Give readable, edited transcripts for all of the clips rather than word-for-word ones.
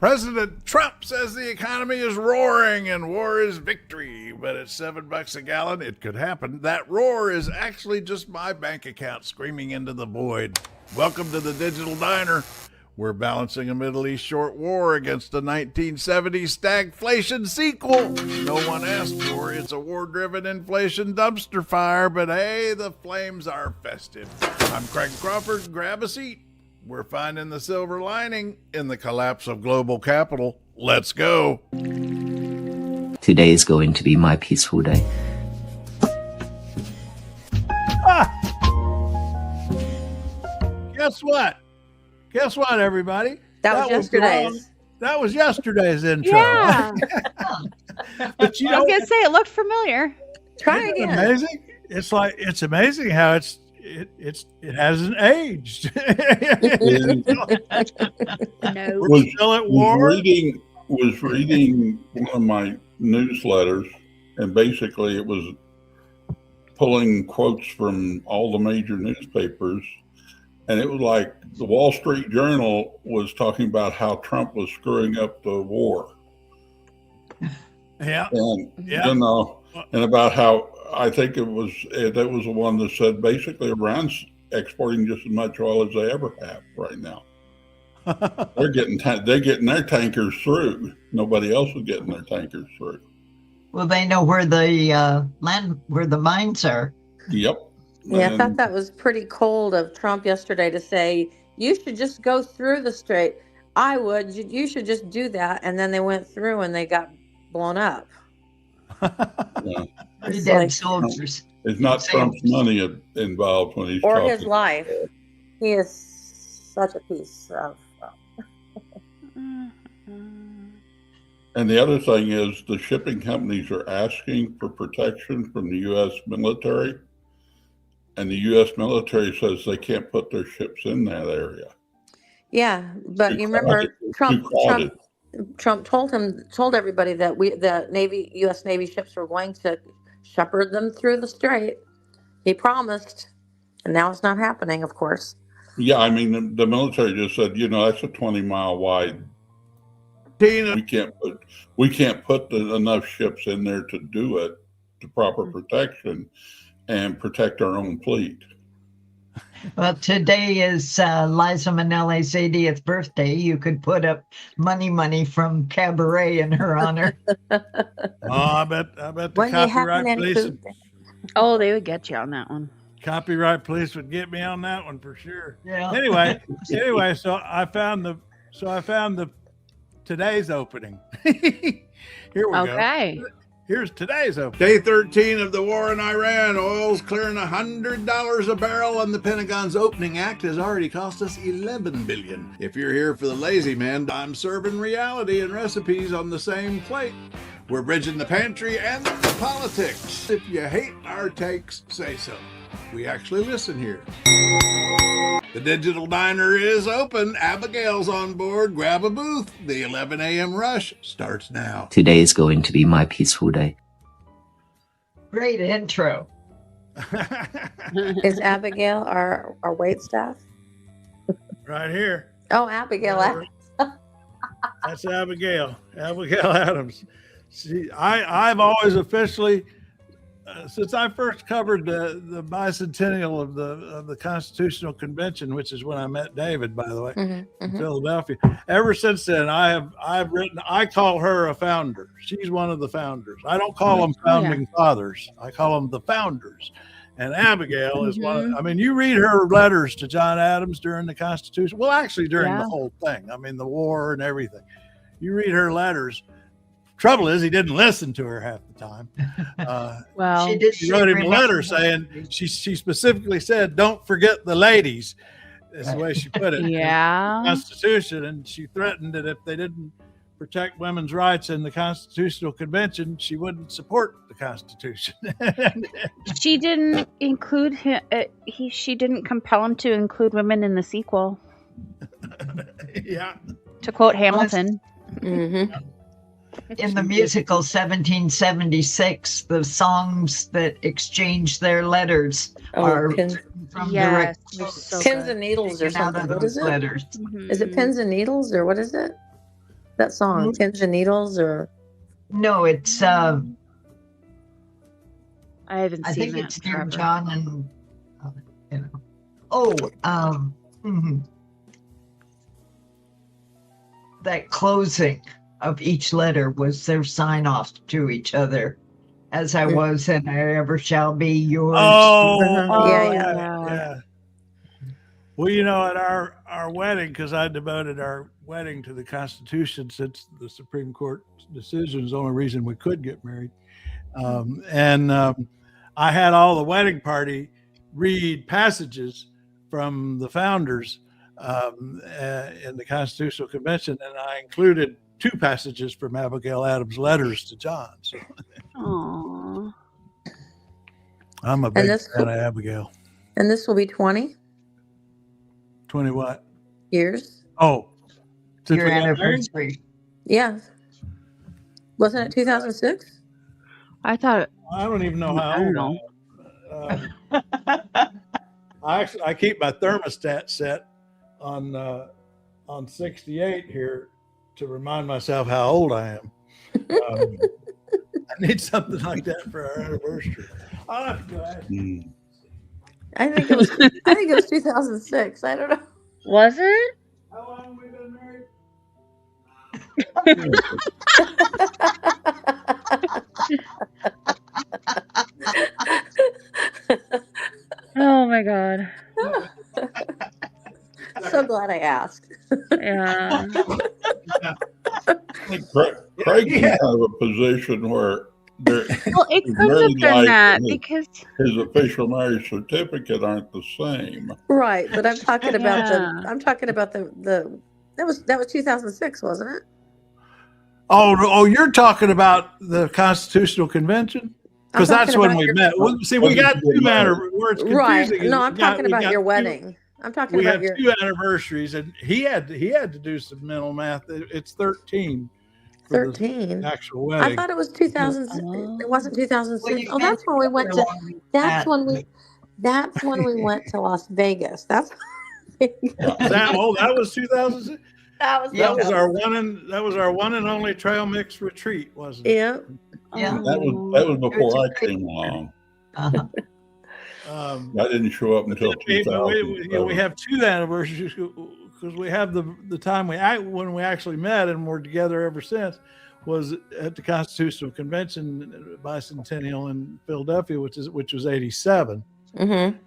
President Trump says the economy is roaring and war is victory, but at $7 a gallon, it could happen. That roar is actually just my bank account screaming into the void. Welcome to the Digital Diner. We're balancing a Middle East short war against a 1970s stagflation sequel. No one asked for. It's a war-driven inflation dumpster fire, but hey, the flames are festive. I'm Craig Crawford. Grab a seat. We're finding the silver lining in the collapse of global capital. Let's go. Today is going to be my peaceful day. Guess what? Guess what, everybody? That was yesterday's. That was yesterday's intro. Yeah. But you I know, was gonna say it looked familiar. Try isn't it again. amazing? It's amazing how it hasn't aged. No. We're still at war. Was reading one of my newsletters, and basically it was pulling quotes from all the major newspapers, and it was like the Wall Street Journal was talking about how Trump was screwing up the war. Yeah. And Yeah. you know, and about how I think that was the one that said basically Iran's exporting just as much oil as they ever have right now. They're getting their tankers through. Nobody else is getting their tankers through. Well, they know where the mines are. Yep. Yeah, I And- thought that was pretty cold of Trump yesterday to say, you should just go through the strait. I would. You should just do that. And then they went through and they got blown up. Yeah. Pretty It's dead like- soldiers. It's not Trump's money involved when he's Or talking. his life. He is such a piece of... And the other thing is the shipping companies are asking for protection from the U.S. military, and the U.S. military says they can't put their ships in that area. Yeah, but Too you remember crowded. Too crowded. Trump told everybody that the U.S. Navy ships were going to shepherd them through the strait. He promised, and now it's not happening, of course. Yeah, I mean the military just said, that's a 20-mile wide. We can't put enough ships in there to do it, to proper protection, and protect our own fleet. Well, today is Liza Minnelli's 80th birthday. You could put up money from Cabaret in her honor. I bet the When you copyright happen police. into Oh, they would get you on that one. Copyright police would get me on that one for sure. Yeah. Anyway, so I found the today's opening. Here we go. Okay. Here's today's opening. Day 13 of the war in Iran. Oil's clearing $100 a barrel, and the Pentagon's opening act has already cost us $11 billion. If you're here for the lazy man, I'm serving reality and recipes on the same plate. We're bridging the pantry and the politics. If you hate our takes, say so. We actually listen here. The Digital Diner is open. Abigail's on board. Grab a booth. The 11 a.m. rush starts now. Today is going to be my peaceful day. Great intro. Is Abigail our wait staff? Right here. Oh, Abigail. That's Abigail. Abigail Adams. I've always officially, since I first covered the bicentennial of the Constitutional Convention, which is when I met David, by the way, in Philadelphia. Ever since then, I call her a founder. She's one of the founders. I don't call them founding fathers. I call them the founders. And Abigail is one. You read her letters to John Adams during the Constitution. Well, actually, during the whole thing. The war and everything. You read her letters. Trouble is, he didn't listen to her half the time. Well, she wrote him a letter saying she specifically said, "Don't forget the ladies." Is the way she put it. Yeah. In the Constitution, and she threatened that if they didn't protect women's rights in the Constitutional Convention, she wouldn't support the Constitution. she didn't include him. She didn't compel him to include women in the sequel. Yeah. To quote Hamilton. In the musical 1776, the songs that exchange their letters are from Yes, direct they're so Pins good. and needles or taken out something. of What those is it? letters. Is it pins and needles or what is it? That song, Pins and Needles, or No, it's I haven't I seen think that it's in Dear forever. John and you know. Oh, that closing of each letter was their sign off to each other. As I was and I ever shall be yours. Oh, Yeah. yeah. Well, you know, at our wedding, because I devoted our wedding to the Constitution since the Supreme Court decision is the only reason we could get married. I had all the wedding party read passages from the founders in the Constitutional Convention, and I included 2 passages from Abigail Adams' letters to John. So Aww. I'm a big fan of Abigail. And this will be 20 what? years. Oh, since Your we got married? anniversary. Yeah. Wasn't it 2006? I thought I don't even know how I old don't I am. I keep my thermostat set on 68 here to remind myself how old I am. I need something like that for our anniversary. I'll have to go ask. I think it was 2006. I don't know. Was it? How long have we been married? Oh my god. So glad I asked. Yeah. I think Craig's in kind of a position where Well, it It's could very have been light, that isn't it? because his official marriage certificate aren't the same. Right, but I'm talking about Yeah. the that was 2006, wasn't it? Oh, you're talking about the Constitutional Convention? Because I'm that's talking when about we your- met. See, we got 2 where it's confusing. Right. is No, I'm we got- talking we about got your 2 wedding. I'm talking We about have your 2 anniversaries, and he had to do some mental math. It's 13. For the 13. actual I wedding. thought it was 2000. It wasn't 2006. Oh, that's when we went to. That's when we went to Las Vegas. That's. That was 2006. That was. That was our one and only trail mix retreat, wasn't it? Yeah. Yeah. That was before I came along. Uh-huh. I didn't show up until we 2007. have 2 anniversaries because we have the time when we actually met and we're together ever since was at the Constitutional Convention bicentennial in Philadelphia, which was 87. Mm-hmm.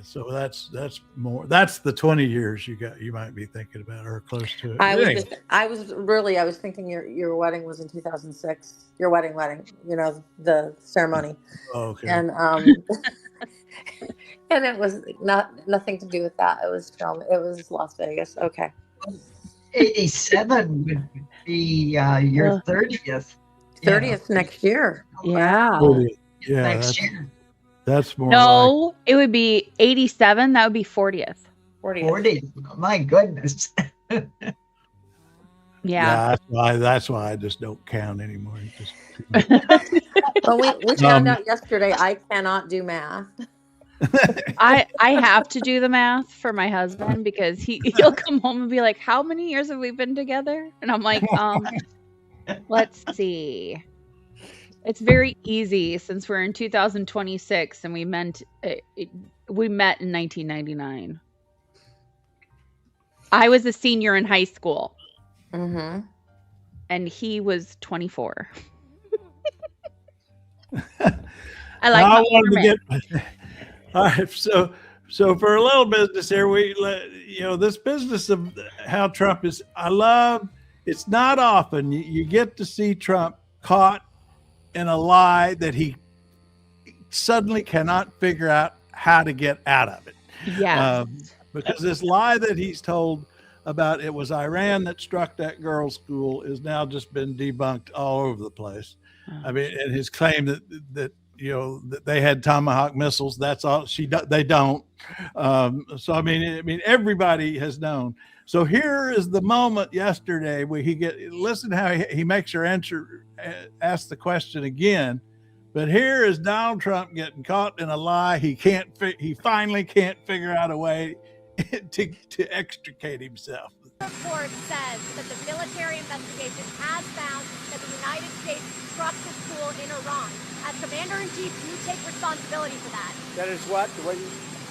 So that's more. That's the 20 years you might be thinking about, or close to it. I was thinking your wedding was in 2006. Your wedding, you know, the ceremony. Oh, okay. And and it was nothing to do with that. It was Las Vegas. Okay. 87 would be your 30th. 30th next year. Yeah. Yeah, Next year. that's more. No, it would be 87. That would be 40th. 40. My goodness. Yeah. That's why I just don't count anymore. Well, we found out yesterday I cannot do math. I have to do the math for my husband because he'll come home and be like, "How many years have we been together?" And I'm like, let's see. It's very easy since we're in 2026 and we met in 1999. I was a senior in high school. Mm-hmm. And he was 24. I like my older man. All right, so for a little business here, this business of how Trump is. It's not often you get to see Trump caught in a lie that he suddenly cannot figure out how to get out of it. Yeah. Because this lie that he's told about it was Iran that struck that girls' school is now just been debunked all over the place. I mean, and his claim that that they had Tomahawk missiles, that's all they don't. So I mean everybody has known. So here is the moment yesterday where listen how he makes her ask the question again. But here is Donald Trump getting caught in a lie. He finally can't figure out a way. to extricate himself. Report says that the military investigation has found that the United States struck the school in Iran. As Commander-in-Chief, you take responsibility for that. That is what?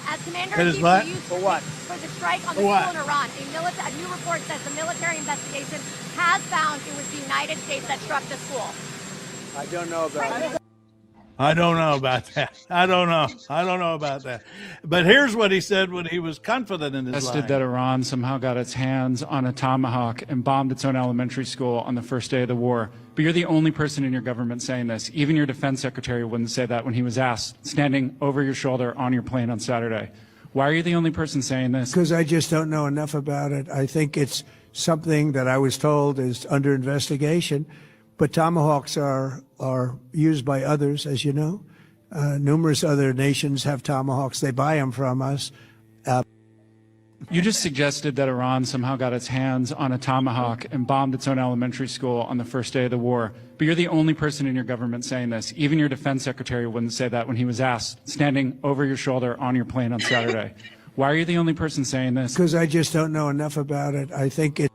As Commander-in-Chief, you For what? for the strike on the school in Iran. A new report says the military investigation has found it was the United States that struck the school. I don't know about it. I don't know about that. I don't know about that. But here's what he said when he was confident in his line. That Iran somehow got its hands on a Tomahawk and bombed its own elementary school on the first day of the war. But you're the only person in your government saying this. Even your defense secretary wouldn't say that when he was asked, standing over your shoulder on your plane on Saturday. Why are you the only person saying this? Because I just don't know enough about it. I think it's something that I was told is under investigation. But Tomahawks are used by others, as you know. Numerous other nations have Tomahawks. They buy them from us. You just suggested that Iran somehow got its hands on a Tomahawk and bombed its own elementary school on the first day of the war. But you're the only person in your government saying this. Even your defense secretary wouldn't say that when he was asked, standing over your shoulder on your plane on Saturday. Why are you the only person saying this? Because I just don't know enough about it. I think it.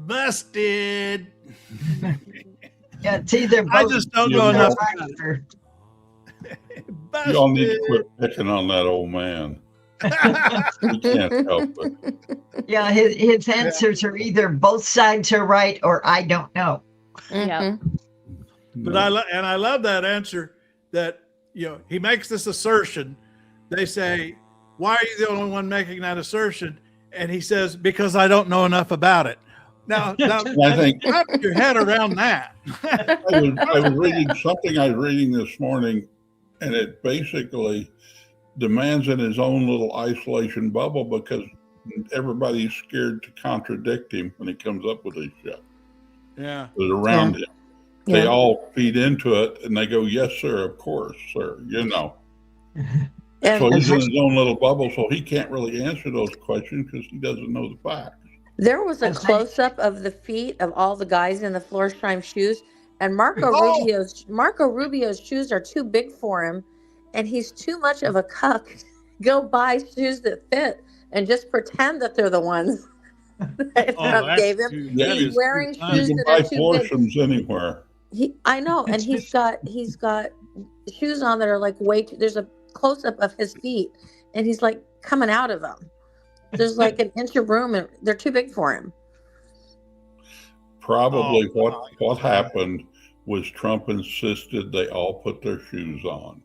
Busted. Yeah, it's either I just don't know enough. Y'all need to quit picking on that old man. He can't help it. Yeah, his answers are either both sides are right or I don't know. Yeah. But I love that answer that, he makes this assertion. They say, why are you the only one making that assertion? And he says, because I don't know enough about it. Now I think wrap your head around that. I was reading something this morning, and it basically demands in his own little isolation bubble because everybody's scared to contradict him when he comes up with his shit. Yeah. That around him. They all feed into it and they go, yes, sir, of course, sir, So he's in his own little bubble, so he can't really answer those questions because he doesn't know the facts. There was a close-up of the feet of all the guys in the Florsheim shoes, and Marco Rubio's shoes are too big for him, and he's too much of a cuck. Go buy shoes that fit and just pretend that they're the ones that Trump gave him. He's wearing shoes that are too big. Anywhere. I know, and he's got shoes on that are like way too. There's a close-up of his feet, and he's like coming out of them. There's like an inch of room, and they're too big for him. Probably what happened was Trump insisted they all put their shoes on.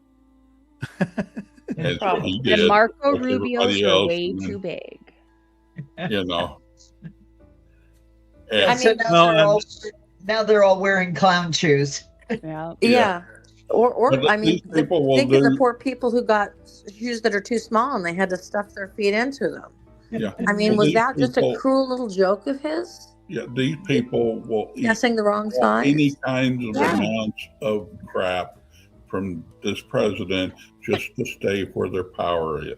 And Marco Rubio's are way too big. And I mean, now they're all wearing clown shoes. Yeah. Or I mean, think of the poor people who got shoes that are too small and they had to stuff their feet into them. Yeah. I mean, was that just a cruel little joke of his? Yeah, these people will guessing the wrong size. Any kinds of amounts of crap from this president just to stay where their power is.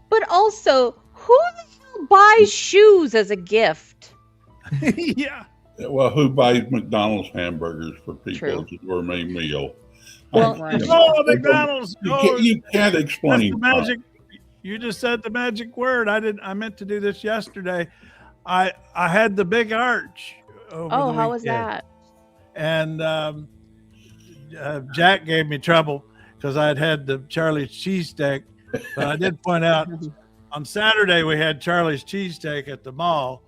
But also, who the hell buys shoes as a gift? Yeah. Well, who buys McDonald's hamburgers for people as a gourmet meal? Well, McDonald's. You can't explain. That's the magic. You just said the magic word. I meant to do this yesterday. I had the big arch. How was that? And Jack gave me trouble because I had the Charlie's cheesesteak. But I did point out on Saturday we had Charlie's cheesesteak at the mall.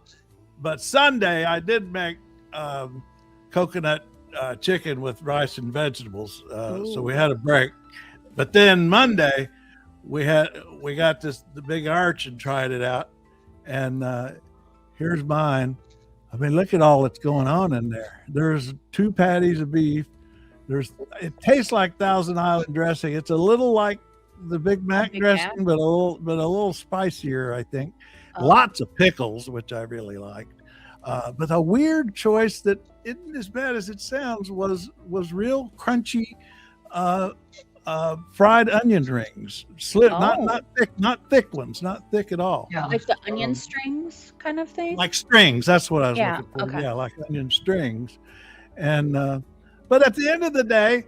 But Sunday I did make coconut chicken with rice and vegetables. So we had a break. But then Monday we got the big arch and tried it out. And here's mine. I mean, look at all that's going on in there. There's 2 patties of beef. It tastes like Thousand Island dressing. It's a little like the Big Mac dressing, but a little spicier, I think. Lots of pickles, which I really liked. But a weird choice that isn't as bad as it sounds was real crunchy fried onion rings. Not thick ones, not thick at all. Yeah. Like the onion strings kind of thing? Like strings, that's what I was looking for. Okay. Yeah, like onion strings. And but at the end of the day,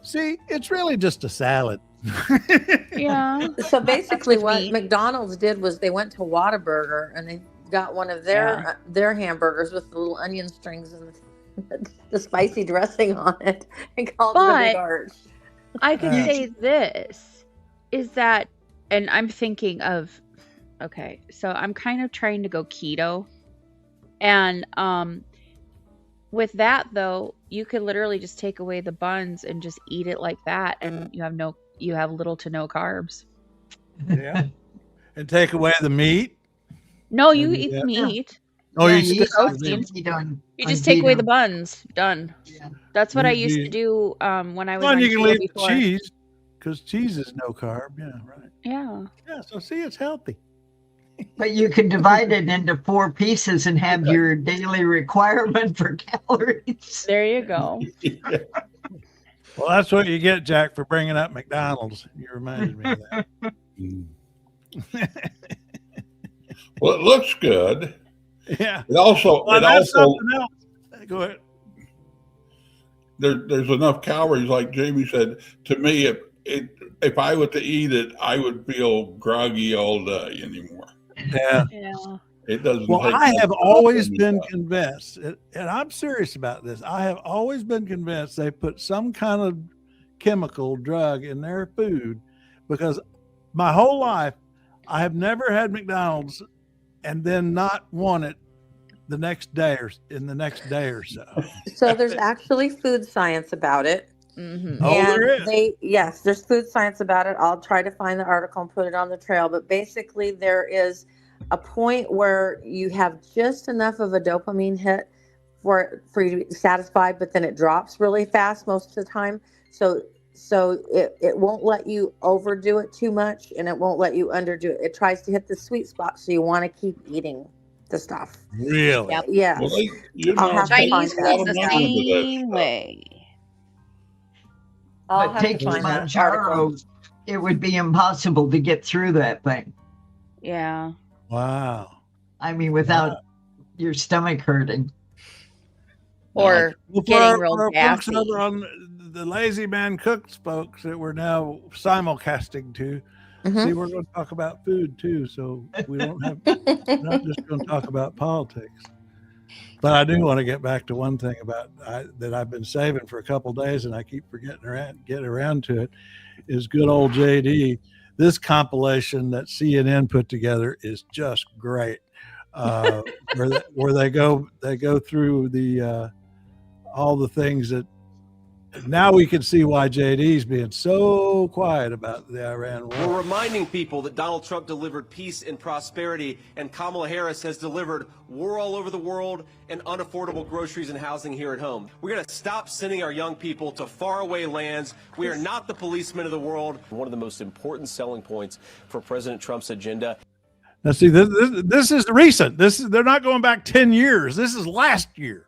see, it's really just a salad. Yeah. So basically, what meat. McDonald's did was they went to Whataburger and they got one of their hamburgers with the little onion strings and the spicy dressing on it and called it a big arch. I can say this is that, and I'm thinking of, okay, so I'm kind of trying to go keto, and with that though, you could literally just take away the buns and just eat it like that, and you have little to no carbs. Yeah, and take away the meat. No, you eat the meat. Oh, Yeah, you eat still protein You just take away the buns. Done. Yeah. That's what I used to do when I was on you can keto leave before. the cheese because cheese is no carb. Yeah, right. Yeah. Yeah, so see, it's healthy. But you can divide it into 4 pieces and have your daily requirement for calories. There you go. Well, that's what you get, Jack, for bringing up McDonald's. You reminded me of that. Well, it looks good. Yeah. It also, Well, that's something else. Go ahead. There's enough calories, like Jamie said. To me, if I were to eat it, I would feel groggy all day anymore. Yeah. It doesn't. Well, take I much have to always me been up. convinced, and I'm serious about this. I have always been convinced they put some kind of chemical drug in their food, because my whole life I have never had McDonald's and then not want it the next day or so. So there's actually food science about it. Mm-hmm. Oh, And there is. there's food science about it. I'll try to find the article and put it on the trail. But basically, there is a point where you have just enough of a dopamine hit for you to be satisfied, but then it drops really fast most of the time. So it won't let you overdo it too much, and it won't let you underdo it. It tries to hit the sweet spot, so you want to keep eating the stuff. Really? Yep. Yeah. Well, I'll have to find Chinese that. food's the Money into that same stuff. way. I'll But have to taking find that Manjaro, article. it would be impossible to get through that thing. Yeah. Wow. I mean, without your stomach hurting. Or Well, getting for real our folks gassy. over on the Lazy Man Cooks folks that we're now simulcasting to, see, we're going to talk about food too, so we don't have not just going to talk about politics. But I do want to get back to one thing about that I've been saving for a couple of days, and I keep forgetting get around to it. Is good old JD. This compilation that CNN put together is just great. Where they go through the all the things that now we can see why JD's being so quiet about the Iran war. We're reminding people that Donald Trump delivered peace and prosperity, and Kamala Harris has delivered war all over the world and unaffordable groceries and housing here at home. We're going to stop sending our young people to faraway lands. We are not the policemen of the world. One of the most important selling points for President Trump's agenda. Now, see, this is recent. They're not going back 10 years. This is last year.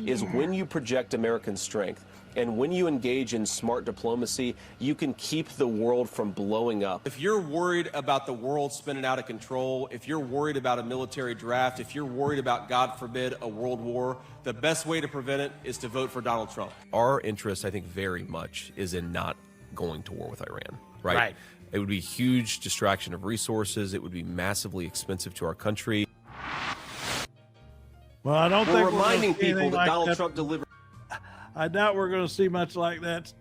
Is when you project American strength and when you engage in smart diplomacy, you can keep the world from blowing up. If you're worried about the world spinning out of control, if you're worried about a military draft, if you're worried about, God forbid, a world war, the best way to prevent it is to vote for Donald Trump. Our interest, I think, very much is in not going to war with Iran, right? It would be a huge distraction of resources. It would be massively expensive to our country. Well, I don't think We're we're gonna reminding see anything people that like Donald that. Trump delivered. I doubt we're going to see much like that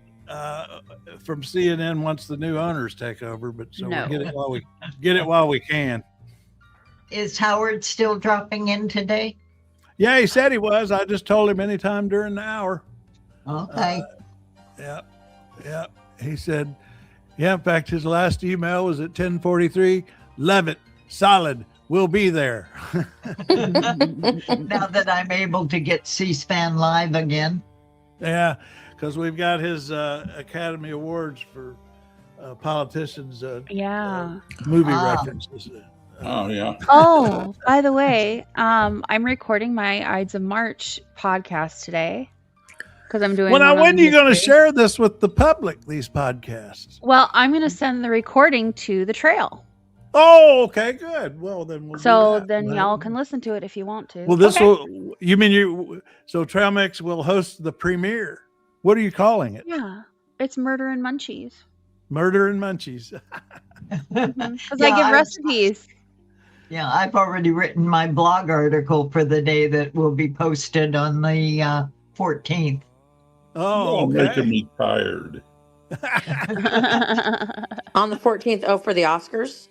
from CNN once the new owners take over. But so No. we'll get it while we can. Is Howard still dropping in today? Yeah, he said he was. I just told him anytime during the hour. Okay. Yeah. He said, yeah. In fact, his last email was at 10:43. Love it. Solid. We'll be there. Now that I'm able to get C-SPAN live again. Yeah, because we've got his Academy Awards for politicians movie references. Oh, yeah. Oh, by the way, I'm recording my Ides of March podcast today because I'm doing. Well, now, one on when are you going to history. share this with the public, these podcasts? Well, I'm going to send the recording to the trail. Oh, okay, good. Well, then we'll do So that. then Well, y'all can listen to it if you want to. Well, this Okay. will, you mean so Trail Mix will host the premiere. What are you calling it? Yeah, it's Murder and Munchies. Murder and Munchies. Because I give recipes. Yeah, I've already written my blog article for the day that will be posted on the 14th. Oh, You're making okay. me tired. On the 14th. Oh, for the Oscars?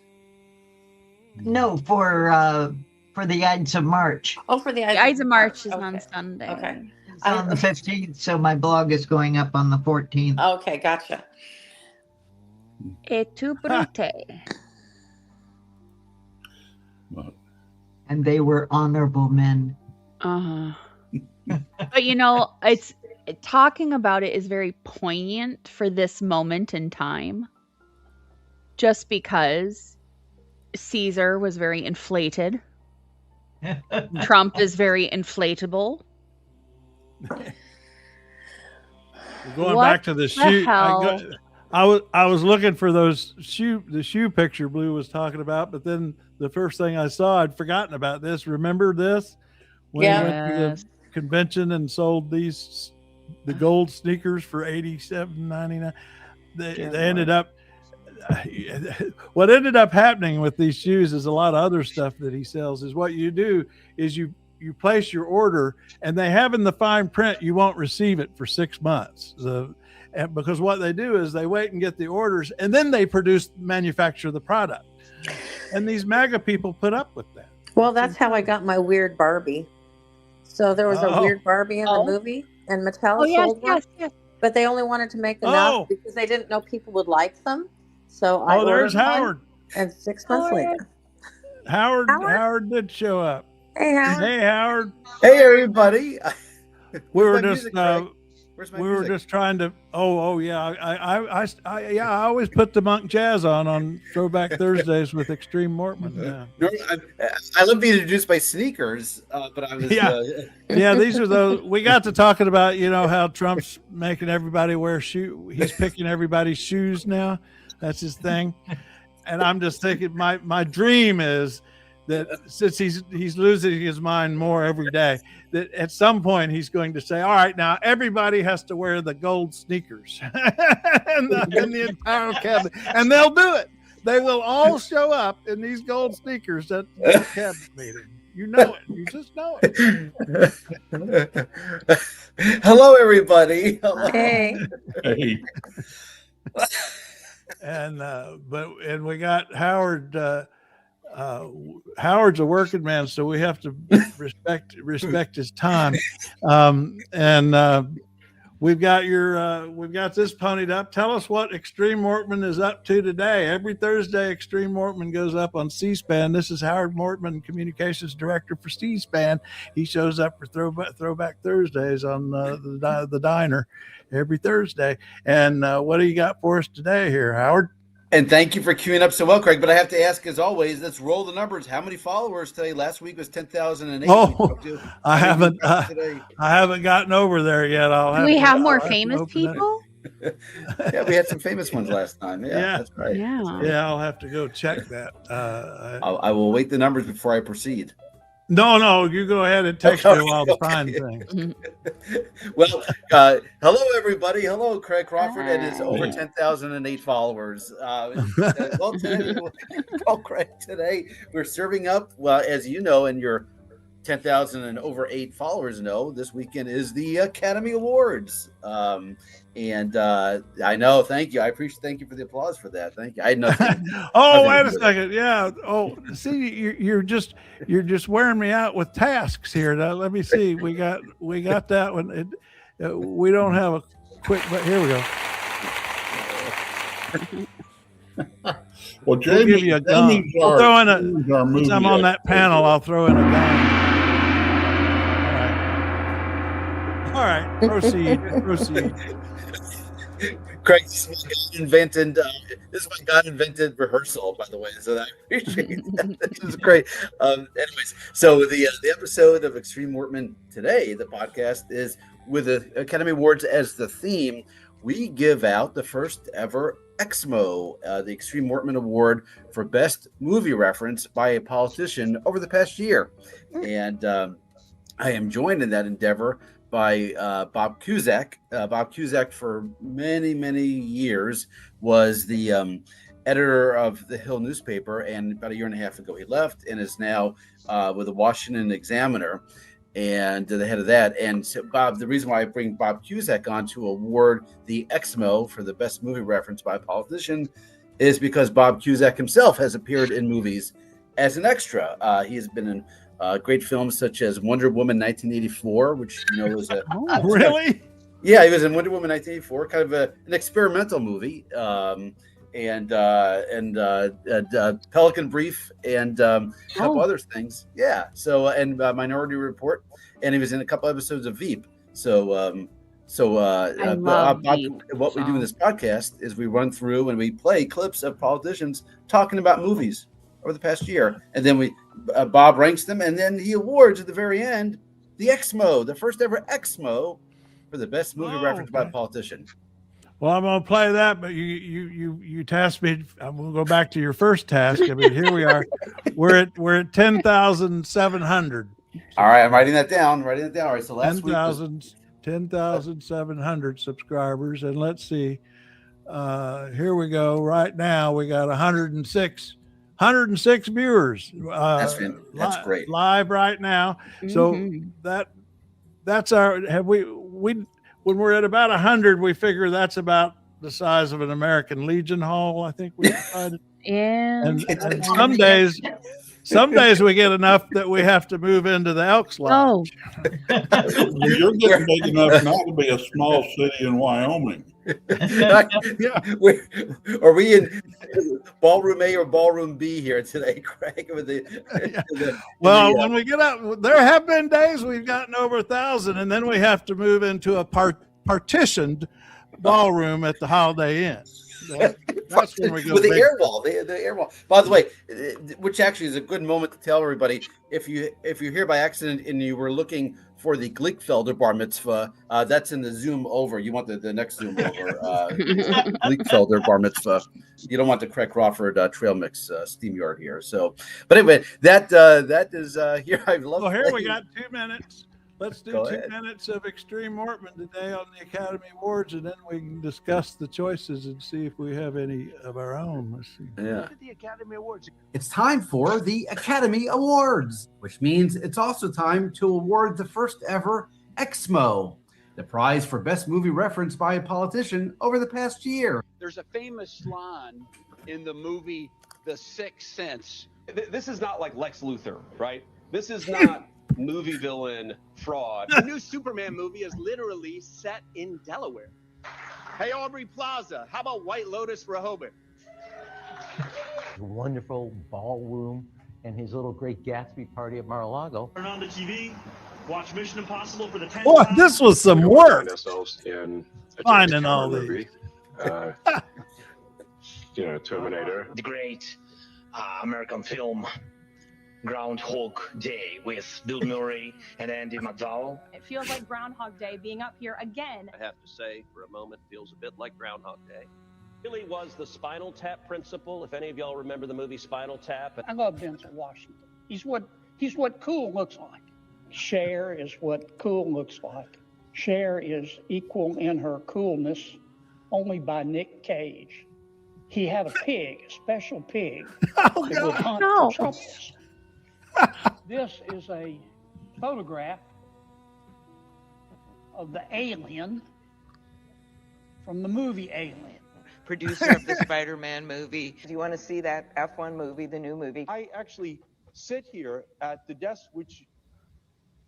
No, for the Ides of March. Oh, for the Ides of March is okay. on Sunday. Okay. It's on the 15th, so my blog is going up on the 14th. Okay, gotcha. Et tu brute. And they were honorable men. But you know, it's talking about it is very poignant for this moment in time. Just because Caesar was very inflated. Trump is very inflatable. Going What back to the shoe, hell? I was looking for the shoe picture Blue was talking about, but then the first thing I saw, I'd forgotten about this. Remember this? When Yeah. we went to the convention and sold the gold sneakers for $87.99. They ended up. What ended up happening with these shoes is a lot of other stuff that he sells. Is what you do is you place your order, and they have in the fine print you won't receive it for 6 months. And because what they do is they wait and get the orders, and then they manufacture the product. And these MAGA people put up with that. Well, that's how I got my weird Barbie. So there was a weird Barbie in the movie, and Mattel sold one, but they only wanted to make enough because they didn't know people would like them. So I ordered there's one, Howard. and 6 months later, Howard did show up. Hey, Howard. Hey, Howard. Hey, everybody. We were my just music, Craig? Where's my we music? were just trying to. Oh yeah. I always put the Monk Jazz on Throwback Thursdays with Extreme Mortman. Yeah. No, I love being introduced by sneakers, but I was. Yeah, these are those. We got to talking about how Trump's making everybody wear shoe. He's picking everybody's shoes now. That's his thing. And I'm just thinking, my dream is that since he's losing his mind more every day, that at some point he's going to say, all right, now everybody has to wear the gold sneakers in the entire cabinet. And they'll do it. They will all show up in these gold sneakers at the cabinet meeting. You know it. You just know it. Hello, everybody. Hello. Hey. Hey. And we got Howard. Howard's a working man, so we have to respect his time. We've got this ponied up. Tell us what Extreme Mortman is up to today. Every Thursday, Extreme Mortman goes up on C-SPAN. This is Howard Mortman, Communications Director for C-SPAN. He shows up for Throwback Thursdays on the diner every Thursday. And what do you got for us today here, Howard? And thank you for queuing up so well, Craig. But I have to ask, as always, let's roll the numbers. How many followers today? Last week was 10,008. Oh, I haven't gotten over there yet. Do we have more famous people? Yeah, we had some famous ones last time. Yeah, that's right. Yeah, I'll have to go check that. I will wait the numbers before I proceed. No, you go ahead. It takes me a while to find things. Well, hello, everybody. Hello, Craig Crawford and his over 10,008 followers. Craig, today we're serving up, well, as you know, and your 10,000 and over 8 followers know, this weekend is the Academy Awards. And I know, thank you. Thank you for the applause for that. Thank you. I had nothing. Wait a second. Yeah. Oh, see, you're just wearing me out with tasks here. Now, let me see. We got that one. We don't have a quick, but here we go. Well, Jamie, we'll give you a gun. I'll throw in since I'm on that panel, I'll throw in a gun. All right. Proceed. Craig, this is my God-invented rehearsal, by the way, so I appreciate that. This is great. Anyways, so the episode of Extreme Mortman today, the podcast, is with the Academy Awards as the theme. We give out the first ever XMO, the Extreme Mortman Award for Best Movie Reference by a politician over the past year. And I am joined in that endeavor by Bob Cusack. Bob Cusack, for many, many years, was the editor of the Hill newspaper, and about a year and a half ago he left and is now with the Washington Examiner and the head of that. And so Bob, the reason why I bring Bob Cusack on to award the XMO for the best movie reference by a politician is because Bob Cusack himself has appeared in movies as an extra. He has been in great films such as Wonder Woman 1984, which was a really? Yeah, he was in Wonder Woman 1984, kind of an experimental movie, and Pelican Brief, and a couple other things. Yeah, so and Minority Report, and he was in a couple episodes of Veep. So Bob, what we do in this podcast is we run through and we play clips of politicians talking about movies over the past year, and then Bob ranks them, and then he awards at the very end the XMO, the first ever XMO for the best movie reference by a politician. Well, I'm going to play that, but you tasked me. I'm going to go back to your first task. I mean, here we are. We're at 10,700. All right, I'm writing that down. All right, so last 10,700 subscribers, and let's see. Here we go. Right now, we got 106 viewers. That's great. Live right now. So that's our. When we're at about 100, we figure that's about the size of an American Legion Hall, I think we decided. And some days we get enough that we have to move into the Elks Lodge. You're getting big enough now to be a small city in Wyoming. Are we in ballroom A or ballroom B here today, Craig? When we get up, there have been days we've gotten over 1,000, and then we have to move into a partitioned ballroom at the Holiday Inn. That's when we go with the air wall. The air wall. By the way, which actually is a good moment to tell everybody, if you're here by accident and you were looking for the Gleichfelder bar mitzvah, that's in the Zoom over. You want the next Zoom over. Gleichfelder bar mitzvah. You don't want the Craig Crawford trail mix steam yard here. So, but anyway, that is here. I love. Well, here we got 2 minutes. Let's do Go 2 ahead. minutes of Extreme Mortman today on the Academy Awards, and then we can discuss the choices and see if we have any of our own. Let's see. Yeah. The Academy Awards. It's time for the Academy Awards, which means it's also time to award the first ever XMO, the prize for best movie reference by a politician over the past year. There's a famous line in the movie The Sixth Sense. This is not like Lex Luthor, right? This is not movie villain fraud. The new Superman movie is literally set in Delaware. Hey, Aubrey Plaza, how about White Lotus Rehoboth? Wonderful ballroom and his little Great Gatsby party at Mar-a-Lago. Turn on the TV, watch Mission Impossible for the 10th Boy, time. this was some work. Find ourselves in a Finding James all Cameron these. movie. Terminator. The great American film Groundhog Day with Bill Murray and Andy McDowell. It feels like Groundhog Day being up here again. I have to say, for a moment, feels a bit like Groundhog Day. Really was the Spinal Tap principle. If any of y'all remember the movie Spinal Tap. I love Denzel Washington. He's what cool looks like. Cher is what cool looks like. Cher is equal in her coolness only by Nick Cage. He had a pig, a special pig that would hunt for truffles. This is a photograph of the alien from the movie Alien. Producer of the Spider-Man movie. Do you want to see that F1 movie, the new movie? I actually sit here at the desk which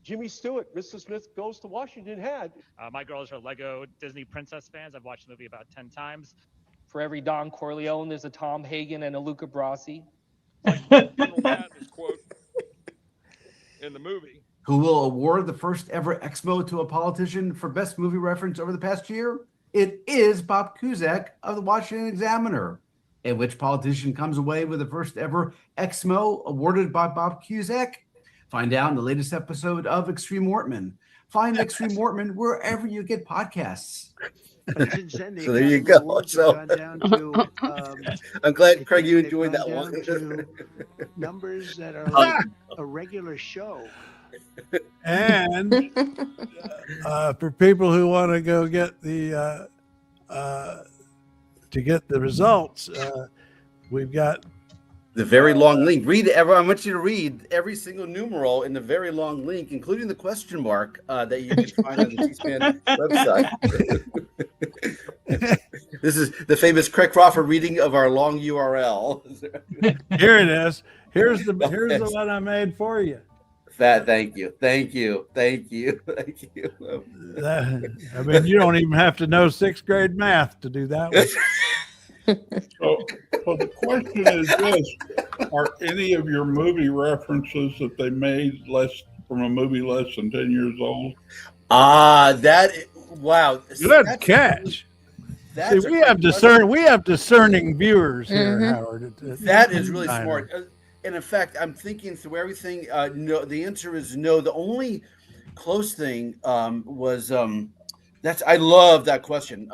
Jimmy Stewart, Mr. Smith Goes to Washington had. My girls are Lego Disney princess fans. I've watched the movie about 10 times. For every Don Corleone, there's a Tom Hagen and a Luca Brasi. This quote in the movie. Who will award the first ever XMO to a politician for best movie reference over the past year? It is Bob Cusack of the Washington Examiner. And which politician comes away with the first ever XMO awarded by Bob Cusack? Find out in the latest episode of Extreme Mortman. Find Extreme Mortman wherever you get podcasts. So there you go. So I'm glad, Craig, you enjoyed that one. Numbers that are like a regular show. And for people who want to go get the results, we've got the very long link. I want you to read every single numeral in the very long link, including the question mark that you can find on the C-SPAN website. This is the famous Craig Crawford reading of our long URL. Here it is. Here's the one I made for you. Thank you. I mean, you don't even have to know 6th grade math to do that one. So the question is this: are any of your movie references that they made from a movie less than 10 years old? Wow. Good catch. See, we have discerning viewers here, Howard. That is really smart. And in fact, I'm thinking through everything. No, the answer is no. The only close thing was I love that question.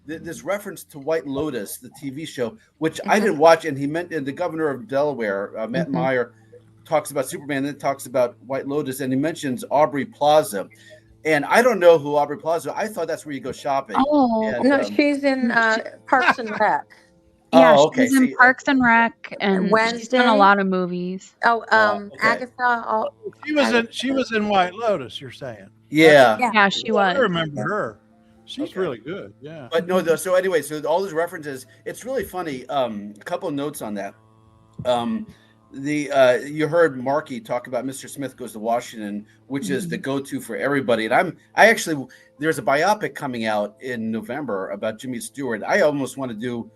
This reference to White Lotus, the TV show, which I didn't watch, and the governor of Delaware, Matt Meyer, talks about Superman, then talks about White Lotus, and he mentions Aubrey Plaza. And I don't know who Aubrey Plaza. I thought that's where you go shopping. No, she's in Parks and Rec. Yeah, she's in Parks and Rec, and she's done a lot of movies. Agatha. She was in White Lotus. You're saying? Yeah, she was. I remember her. She's really good. Yeah. But no, though. So anyway, so all those references. It's really funny. A couple of notes on that. You heard Marky talk about Mr. Smith Goes to Washington, which is the go-to for everybody. And there's a biopic coming out in November about Jimmy Stewart. I almost want to do,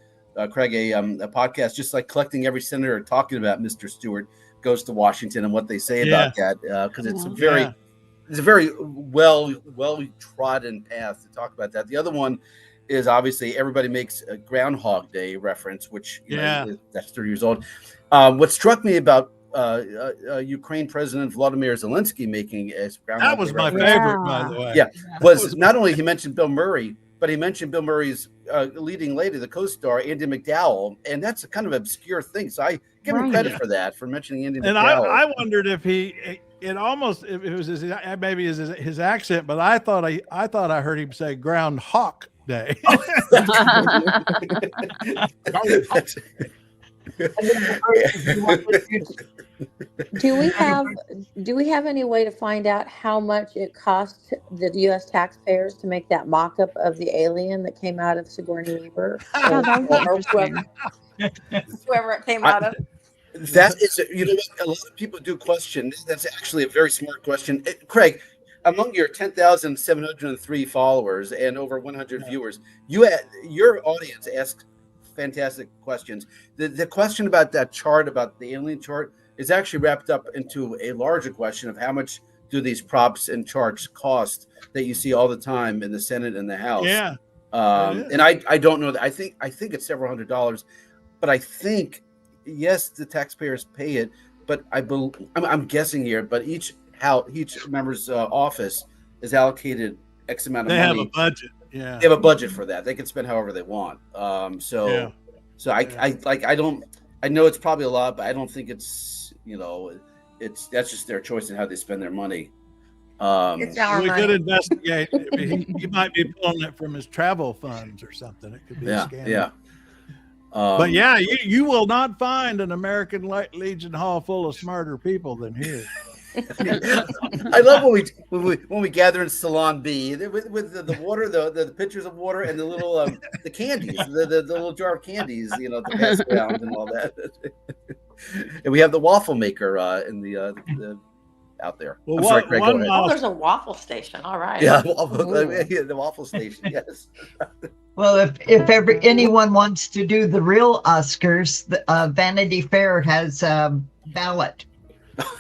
Craig, a podcast just like collecting every senator talking about Mr. Stewart Goes to Washington and what they say about that, because it's a very well trodden path to talk about that. The other one is obviously everybody makes a Groundhog Day reference, which that's 30 years old. What struck me about Ukraine President Volodymyr Zelensky making a Groundhog Day was my reference, favorite, by the way. Was not only he mentioned Bill Murray, but he mentioned Bill Murray's leading lady, the co-star Andy McDowell, and that's a kind of obscure thing. So I give him credit for that, for mentioning Andy and McDowell. I wondered if it was his accent, but I thought I heard him say Groundhog Day. Do we have any way to find out how much it cost the U.S. taxpayers to make that mock-up of the alien that came out of Sigourney Weaver? Whoever it came out of? That is, what a lot of people do question. That's actually a very smart question. Craig, among your 10,703 followers and over 100 viewers, your audience asks fantastic questions. The question about that chart, about the alien chart, is actually wrapped up into a larger question of how much do these props and charts cost that you see all the time in the Senate and the House. Yeah. And I don't know that. I think it's several $100s, but I think yes, the taxpayers pay it. But I'm guessing here, but each member's office is allocated X amount of money. They have a budget. Yeah, they have a budget for that. They can spend however they want. I know it's probably a lot, but I don't think it's that's just their choice in how they spend their money. We could investigate. He might be pulling it from his travel funds or something. It could be a scam. Yeah. But you will not find an American Legion Hall full of smarter people than here. I love when we gather in Salon B with the water, the pitchers of water, and the little the candies, the little jar of candies, to pass around and all that. And we have the waffle maker in the out there. Well, Greg, there's a waffle station. All right. Yeah, the waffle station. Yes. Well, if ever anyone wants to do the real Oscars, Vanity Fair has a ballot.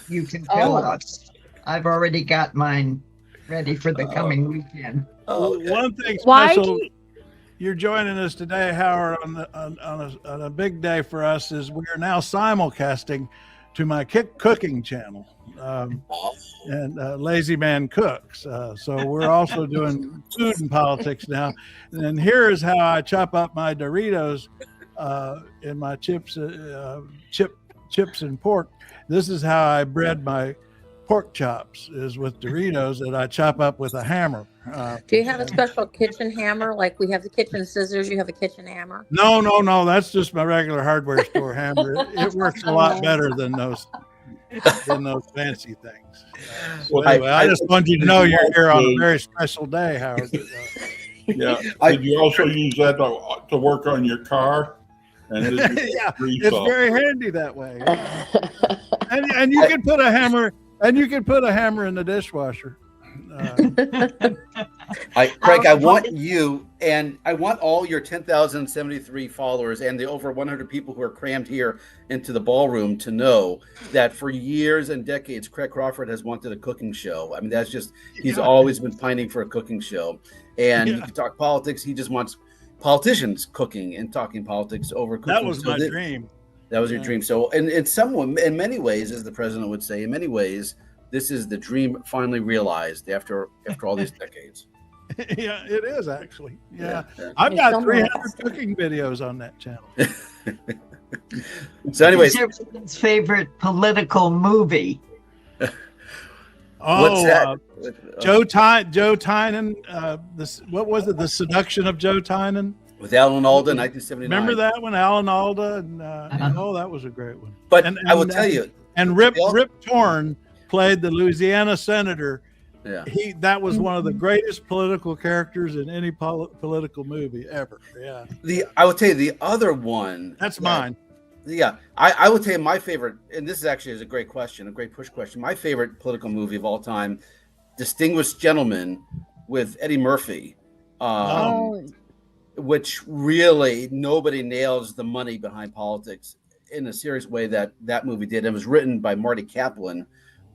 You can tell us. I've already got mine ready for the coming weekend. One thing special. You're joining us today, Howard, on a big day for us. Is we are now simulcasting to my cooking channel, and Lazy Man Cooks. So we're also doing food and politics now. And here is how I chop up my Doritos in my chips and pork. This is how I bread my pork chops is with Doritos that I chop up with a hammer. Do you have a special kitchen hammer? Like we have the kitchen scissors, you have a kitchen hammer? No. That's just my regular hardware store hammer. It works a lot better than those fancy things. So anyway, I just wanted you to know you're here on a very special day, Howard. Yeah. Did you also use that to work on your car? And yeah, it's very handy that way. And you can put a hammer in the dishwasher. Craig, I want you and I want all your 10,073 followers and the over 100 people who are crammed here into the ballroom to know that for years and decades, Craig Crawford has wanted a cooking show. I mean, that's just, he's always been pining for a cooking show. And you can talk politics. He just wants politicians cooking and talking politics over cooking. That was my dream. That was your dream. So, in many ways, as the president would say, in many ways, this is the dream finally realized after all these decades. Yeah, it is actually. Yeah. I've got 300 cooking videos on that channel. So, anyways, what's your favorite political movie? What's that? Joe Tynan. What was it? The Seduction of Joe Tynan with Alan Alda, 1979. Remember that one, Alan Alda? And that was a great one. But I will tell you, and Rip Torn played the Louisiana senator. Yeah, that was one of the greatest political characters in any political movie ever. Yeah. I will tell you the other one. That's mine. Yeah, I would tell you my favorite, and this is a great question, a great push question. My favorite political movie of all time, Distinguished Gentleman with Eddie Murphy, which really nobody nails the money behind politics in a serious way that movie did. It was written by Marty Kaplan,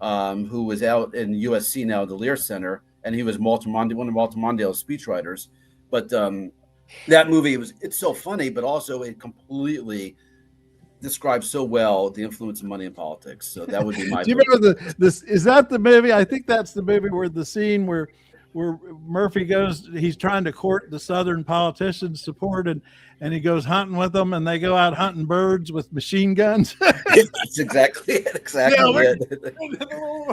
who was out in USC now, the Lear Center, and he was one of Walter Mondale's speechwriters. But that movie it's so funny, but also it completely describes so well the influence of money in politics. So that would be my. Do you remember is that the movie? I think that's the movie where the scene where Murphy he's trying to court the Southern politicians' support, and he goes hunting with them, and they go out hunting birds with machine guns. That's exactly it.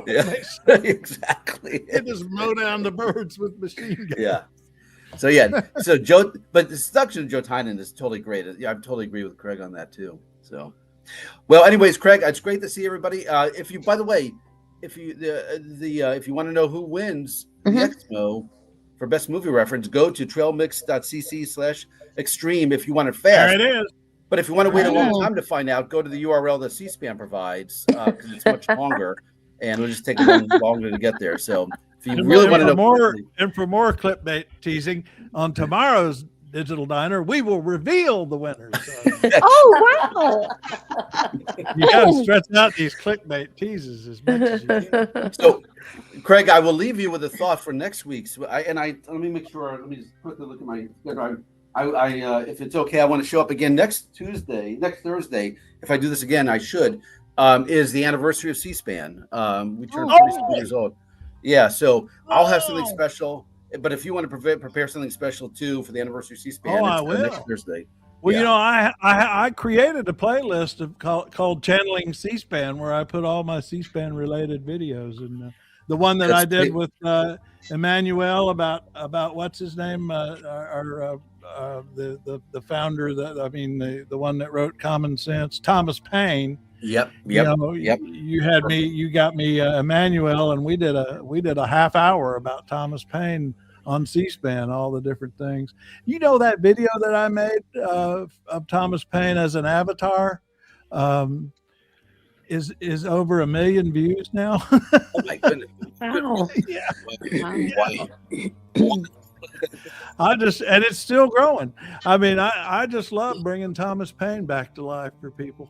Yeah, exactly. They just mow down the birds with machine guns. Yeah. So Joe, but the seduction of Joe Tynan is totally great. Yeah, I totally agree with Craig on that too. So, well, anyways, Craig, it's great to see everybody. If you want to know who wins the XMO for best movie reference, go to trailmix.cc/extreme if you want it fast. There it is. But if you want to wait a long time to find out, go to the URL that C-SPAN provides because it's much longer, and it'll just take a little longer to get there. So if you really want to know more, and for more clickbait teasing on tomorrow's Digital Diner, we will reveal the winners. Oh, wow. You got to stretch out these clickbait teases as much as you can. So, Craig, I will leave you with a thought for next week's. Let me make sure. Let me just quickly look at my schedule. If it's okay, I want to show up again next Thursday. If I do this again, I should. Is the anniversary of C-SPAN. We turned 36 years old. Yeah, so I'll have something special. But if you want to prepare something special too for the anniversary of C-SPAN, I will. Next Thursday. Well, I created a playlist called Channeling C-SPAN, where I put all my C-SPAN related videos, and the one that I did with Emmanuel about what's his name, the founder, the one that wrote Common Sense, Thomas Paine. Yep. You got me Emmanuel, and we did a half hour about Thomas Paine on C-SPAN, all the different things. You know, that video that I made of Thomas Paine as an avatar is over 1 million views now. Oh my goodness! Wow. And it's still growing. I mean, I just love bringing Thomas Paine back to life for people.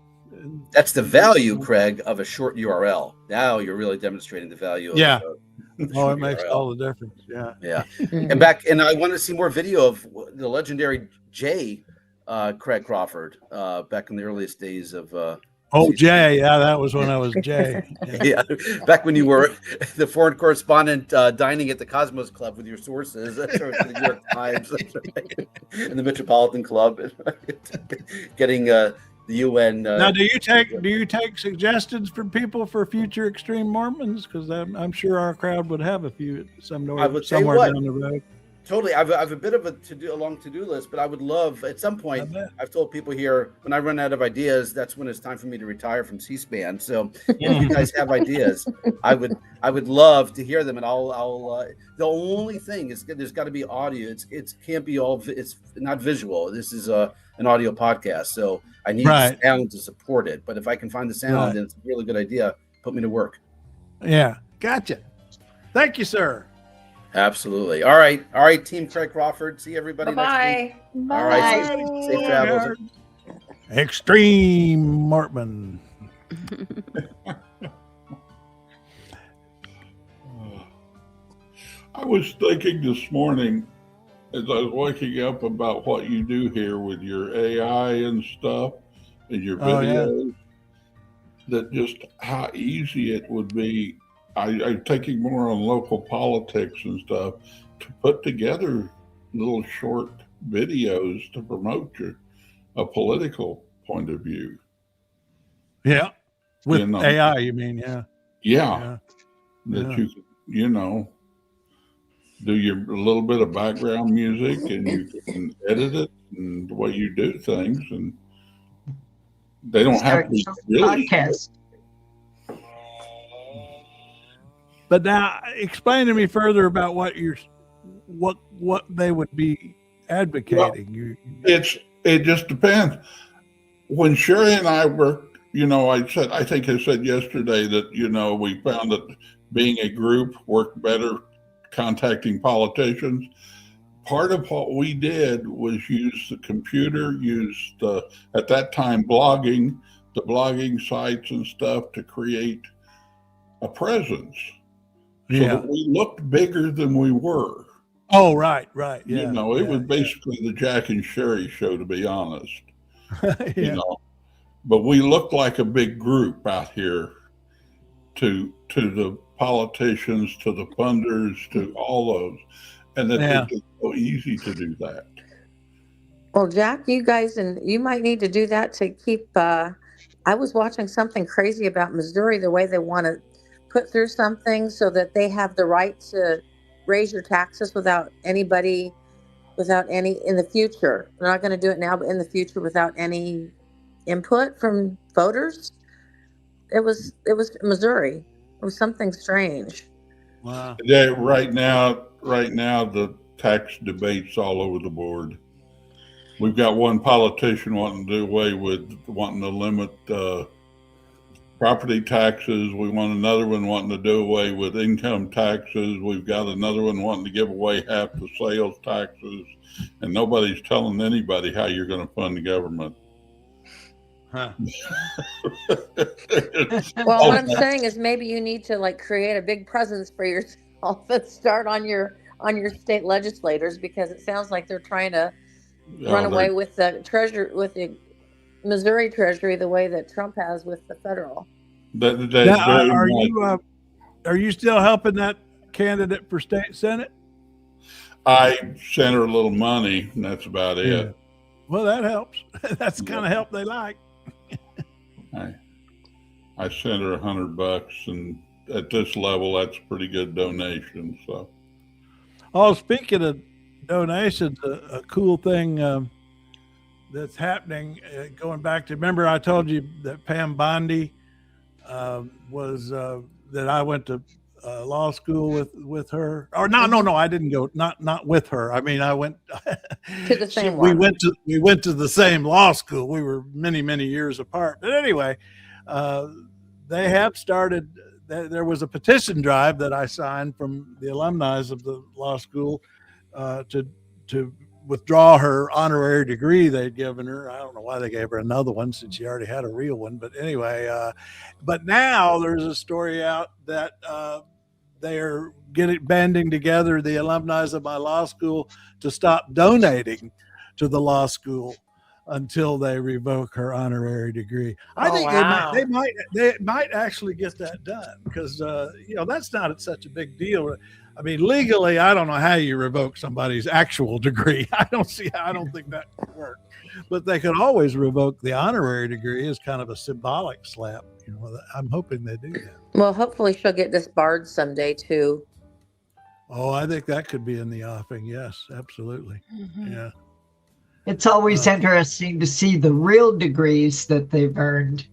That's the value, Craig, of a short URL. Now you're really demonstrating the value. Yeah. It makes all the difference. Yeah. Yeah. And I want to see more video of the legendary Jay, Craig Crawford, back in the earliest days of. Jay. Yeah, that was when I was Jay. Yeah. Back when you were the foreign correspondent dining at the Cosmos Club with your sources, the New York Times and the Metropolitan Club, getting the UN. Now, do you take suggestions from people for future extreme Mormons? Because I'm sure our crowd would have a few somewhere down the road. Totally. I've a bit of a long to-do list, but I would love at some point. I've told people here when I run out of ideas, that's when it's time for me to retire from C-SPAN. So if you guys have ideas, I would love to hear them. And I'll the only thing is there's got to be audio. It can't be it's not visual. This is an audio podcast, so I need the sound to support it. But if I can find the sound and it's a really good idea, put me to work. Yeah, gotcha. Thank you, sir. Absolutely. All right, Team Craig Crawford. See everybody next week. Bye. All right, safe travels. Extreme Mortman. I was thinking this morning as I was waking up about what you do here with your AI and stuff and your videos, that just how easy it would be. I'm thinking more on local politics and stuff to put together little short videos to promote a political point of view. Yeah. With AI, you mean? Yeah. Yeah. That you do a little bit of background music and you can edit it and the way you do things, and they don't have to be really podcast. But now, explain to me further about what they would be advocating. Well, it just depends. When Sherry and I worked, I think I said yesterday that we found that being a group worked better contacting politicians. Part of what we did was use the computer, at that time the blogging sites and stuff to create a presence. So that we looked bigger than we were. Oh, right. Yeah. It was basically the Jack and Sherry show, to be honest. But we looked like a big group out here to the politicians, to the funders, to all those. And it's so easy to do that. Well, Jack, you guys, and you might need to do that to keep, I was watching something crazy about Missouri, the way they want to put through something so that they have the right to raise your taxes without any in the future. They're not going to do it now, but in the future without any input from voters. It was Missouri. It was something strange. Wow. Yeah, right now the tax debate's all over the board. We've got one politician wanting to limit property taxes. We want another one wanting to do away with income taxes. We've got another one wanting to give away half the sales taxes, and nobody's telling anybody how you're going to fund the government. Huh. Well, what I'm saying is maybe you need to create a big presence for yourself and start on your state legislators, because it sounds like they're trying to run away with the Missouri Treasury the way that Trump has with the federal. Are you still helping that candidate for state senate? I sent her a little money, and that's about it. Well, that helps. That's the kind of help they like. I sent her $100, and at this level, that's a pretty good donation. So, speaking of donations, a cool thing that's happening, going back to, remember I told you that Pam Bondi was that I went to law school with her, or no, I didn't go, not with her. I mean, I went to the same we one. We went to the same law school. We were many years apart. But anyway, they have started. There was a petition drive that I signed from the alumni of the law school to withdraw her honorary degree they'd given her. I don't know why they gave her another one since she already had a real one. But anyway, but now there's a story out that they're banding together the alumni of my law school to stop donating to the law school. until they revoke her honorary degree. I Oh, think wow. they might actually get that done because that's not such a big deal. I mean, legally, I don't know how you revoke somebody's actual degree. I don't think that would work. But they could always revoke the honorary degree as kind of a symbolic slap. I'm hoping they do that. Well, hopefully she'll get disbarred someday too. Oh, I think that could be in the offing. Yes, absolutely. Mm-hmm. Yeah. It's always interesting to see the real degrees that they've earned.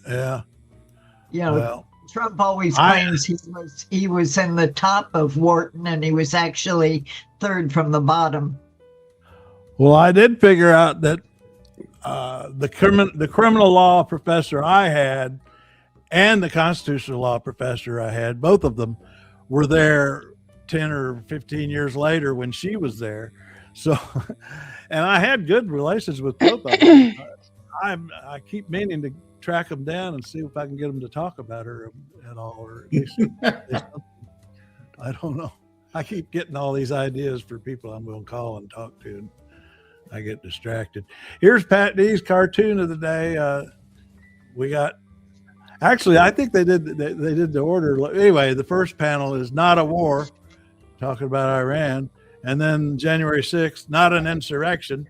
Yeah. Well, Trump always claims he was in the top of Wharton and he was actually third from the bottom. Well, I did figure out that the criminal law professor I had and the constitutional law professor I had, both of them were there 10 or 15 years later when she was there. So, and I had good relations with both of them. I keep meaning to track them down and see if I can get them to talk about her at all, or at least I don't know. I keep getting all these ideas for people I'm going to call and talk to, and I get distracted. Here's Pat D's cartoon of the day. We got, actually, I think they did the order. Anyway, the first panel is not a war, talking about Iran. And then January 6th, not an insurrection.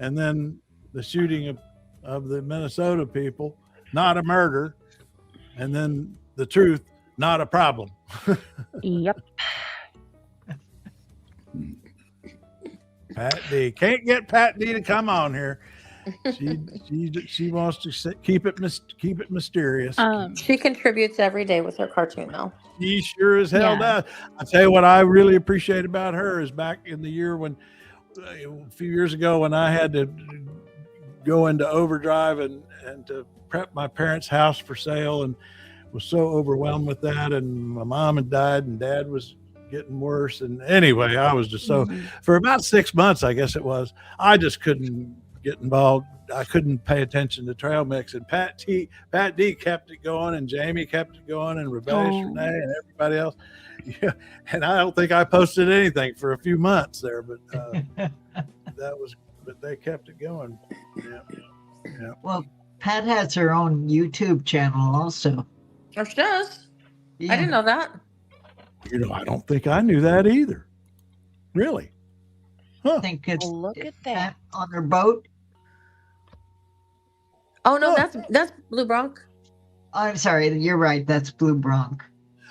And then the shooting of the Minnesota people, not a murder. And then the truth, not a problem. Yep. Pat D. Can't get Pat D to come on here. She wants to keep it mysterious. She contributes every day with her cartoon, though. She sure as hell does. I'll tell you what I really appreciate about her is back in the year when, a few years ago, when I had to go into overdrive and to prep my parents' house for sale, and was so overwhelmed with that. And my mom had died and dad was getting worse. And anyway, I was just so, for about 6 months, I guess it was, I just couldn't get involved. I couldn't pay attention to trail mix, and Pat D kept it going, and Jamie kept it going, and Renee and everybody else. Yeah, and I don't think I posted anything for a few months there, but but they kept it going. Yeah. Well, Pat has her own YouTube channel also. Oh, she does? Yeah. I didn't know that. I don't think I knew that either. Really? Huh. I think it's look at that on her boat. Oh no, that's Blue Bronc. I'm sorry, you're right. That's Blue Bronc.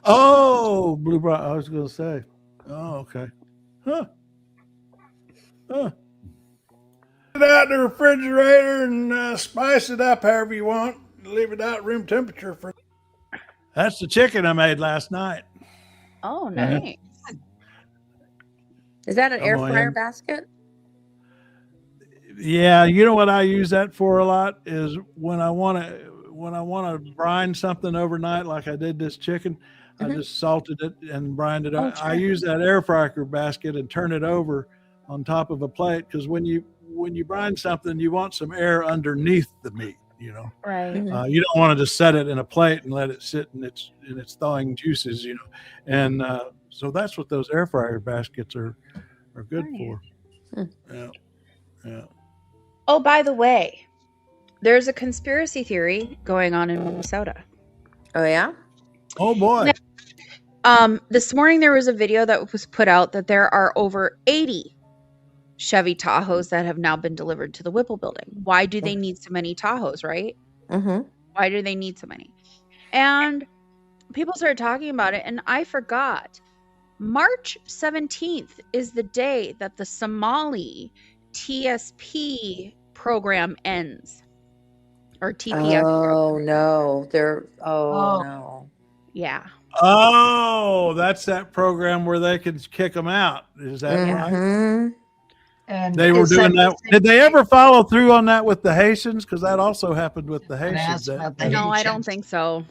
Oh, Blue Bronc. I was going to say. Oh, okay. Huh. Put it out in the refrigerator and spice it up however you want. Leave it out room temperature for. That's the chicken I made last night. Oh, nice. Is that an air fryer basket? Yeah, you know what I use that for a lot is when I want to brine something overnight, like I did this chicken. I just salted it and brined it up. I use that air fryer basket and turn it over on top of a plate, because when you brine something, you want some air underneath the meat. Right. You don't want to just set it in a plate and let it sit in its thawing juices. And so that's what those air fryer baskets are good for. Yeah. Oh, by the way, there's a conspiracy theory going on in Minnesota. Oh, yeah? Oh, boy. This morning there was a video that was put out that there are over 80 Chevy Tahoes that have now been delivered to the Whipple building. Why do they need so many Tahoes, right? Mm-hmm. Why do they need so many? And people started talking about it, and I forgot. March 17th is the day that the Somali TSP program ends, or TPS. Oh no, no. Yeah. Oh, that's that program where they can kick them out. Is that right? And they were doing that. Did they ever follow through on that with the Haitians? Because that also happened with the Haitians. No, I don't think so.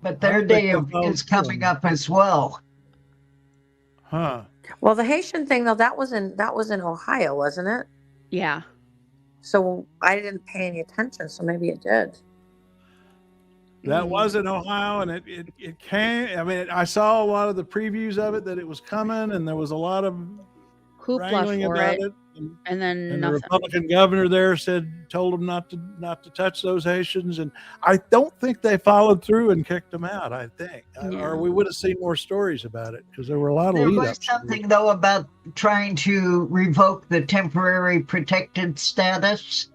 But their day is coming up as well. Huh. Well, the Haitian thing though, that was in Ohio, wasn't it? Yeah. So I didn't pay any attention, so maybe it did. That was in Ohio, and it came. I mean, I saw a lot of the previews of it that it was coming, and there was a lot of hoopla wrangling for about it. and then And the nothing. Republican governor there told them not to touch those Haitians, and I don't think they followed through and kicked them out. I think, or we would have seen more stories about it because there were a lot of There lead was ups. something though about trying to revoke the temporary protected status.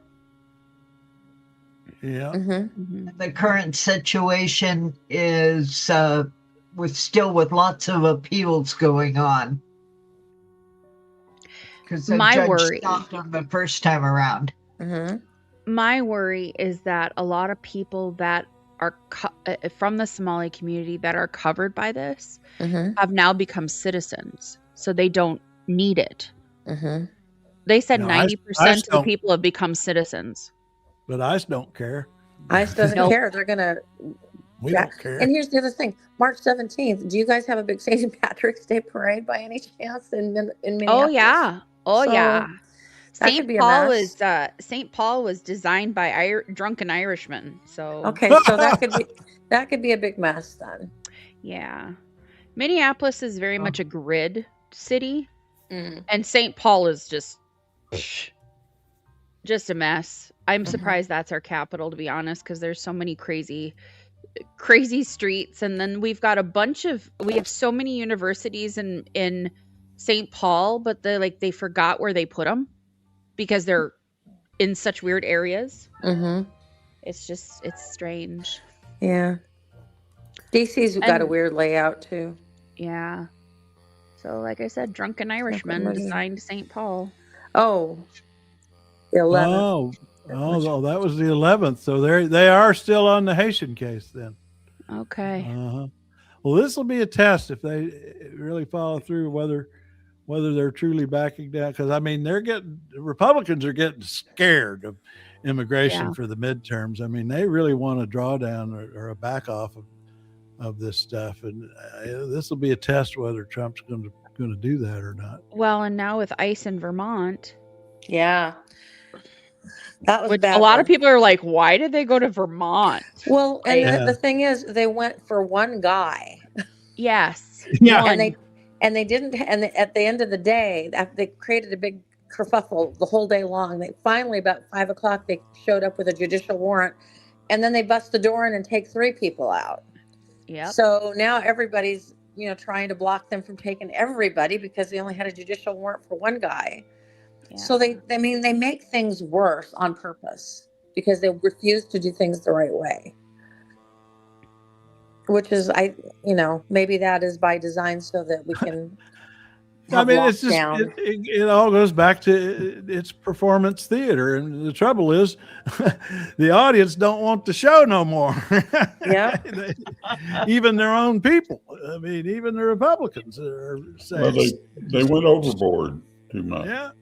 Yeah. The current situation is with lots of appeals going on. Because the My judge worry- stopped them the first time around. My worry is that a lot of people that are from the Somali community that are covered by this have now become citizens, so they don't need it. They said No, 90% ICE of the don't- people have become citizens. But ICE don't care. ICE doesn't Nope. care. They're gonna. We don't care. And here's the other thing: March 17th. Do you guys have a big St. Patrick's Day parade by any chance in Minneapolis? Oh yeah, So, yeah. that could be a mess. St. Paul was designed by drunken Irishmen. So Okay, so that could be a big mess then. yeah, Minneapolis is very much a grid city, and St. Paul is just a mess. I'm surprised that's our capital, to be honest, because there's so many crazy streets, and then we have so many universities in St. Paul, but they forgot where they put them because they're in such weird areas. It's strange. Yeah. DC's got a weird layout too. Yeah. So like I said, drunken Irishmen designed St. Paul. Oh. The 11th. Oh, that was the 11th. So they are still on the Haitian case then. Okay. Well, this will be a test if they really follow through, whether they're truly backing down. Because I mean, Republicans are getting scared of immigration for the midterms. I mean, they really want a drawdown or a back off of this stuff, and this will be a test whether Trump's going to do that or not. Well, and now with ICE in Vermont. Yeah. That was Which bad. a lot of people are like, why did they go to Vermont? Well, and the thing is, they went for one guy. Yes. Yeah. And they didn't. And at the end of the day, they created a big kerfuffle the whole day long. They finally, about 5 o'clock, they showed up with a judicial warrant, and then they bust the door in and take 3 people out. Yeah. So now everybody's trying to block them from taking everybody because they only had a judicial warrant for one guy. Yeah. So they make things worse on purpose because they refuse to do things the right way. Which is, maybe that is by design so that we can. I mean, it's just it all goes back to it's performance theater, and the trouble is, the audience don't want the show no more. Yeah, even their own people. I mean, even the Republicans are saying. Well, they went overboard too much. Yeah.